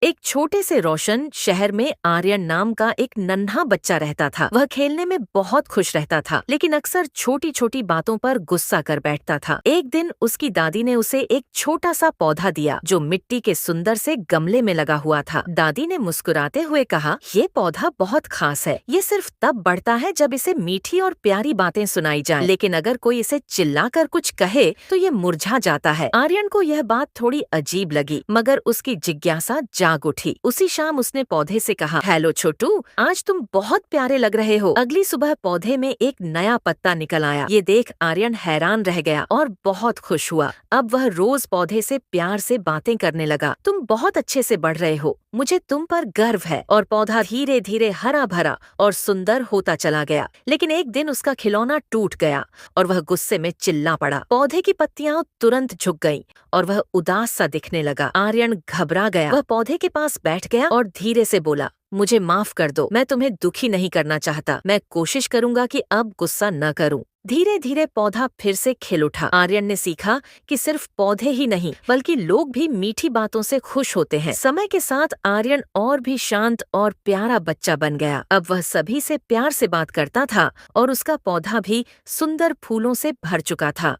एक छोटे से रोशन शहर में आर्यन नाम का एक नन्हा बच्चा रहता था। वह खेलने में बहुत खुश रहता था, लेकिन अक्सर छोटी छोटी बातों पर गुस्सा कर बैठता था। एक दिन उसकी दादी ने उसे एक छोटा सा पौधा दिया जो मिट्टी के सुंदर से गमले में लगा हुआ था। दादी ने मुस्कुराते हुए कहा, ये पौधा बहुत खास है। ये सिर्फ तब बढ़ता है जब इसे मीठी और प्यारी बातें सुनाई जाएं, लेकिन अगर कोई इसे चिल्लाकर कुछ कहे तो ये मुरझा जाता है। आर्यन को यह बात थोड़ी अजीब लगी, मगर उसकी जिज्ञासा जाग उठी। उसी शाम उसने पौधे से कहा, हेलो छोटू, आज तुम बहुत प्यारे लग रहे हो। अगली सुबह पौधे में एक नया पत्ता निकल आया। ये देख आर्यन हैरान रह गया और बहुत खुश हुआ। अब वह रोज पौधे से प्यार से बातें करने लगा। तुम बहुत अच्छे से बढ़ रहे हो, मुझे तुम पर गर्व है। और पौधा धीरे धीरे हरा भरा और सुंदर होता चला गया। लेकिन एक दिन उसका खिलौना टूट गया और वह गुस्से में चिल्ला पड़ा। पौधे की पत्तियां तुरंत झुक गईं और वह उदास सा दिखने लगा। आर्यन घबरा गया। वह पौधे के पास बैठ गया और धीरे से बोला, मुझे माफ कर दो, मैं तुम्हें दुखी नहीं करना चाहता। मैं कोशिश करूंगा कि अब गुस्सा न करूं। धीरे धीरे पौधा फिर से खिल उठा। आर्यन ने सीखा कि सिर्फ पौधे ही नहीं बल्कि लोग भी मीठी बातों से खुश होते हैं। समय के साथ आर्यन और भी शांत और प्यारा बच्चा बन गया। अब वह सभी से प्यार से बात करता था और उसका पौधा भी सुंदर फूलों से भर चुका था।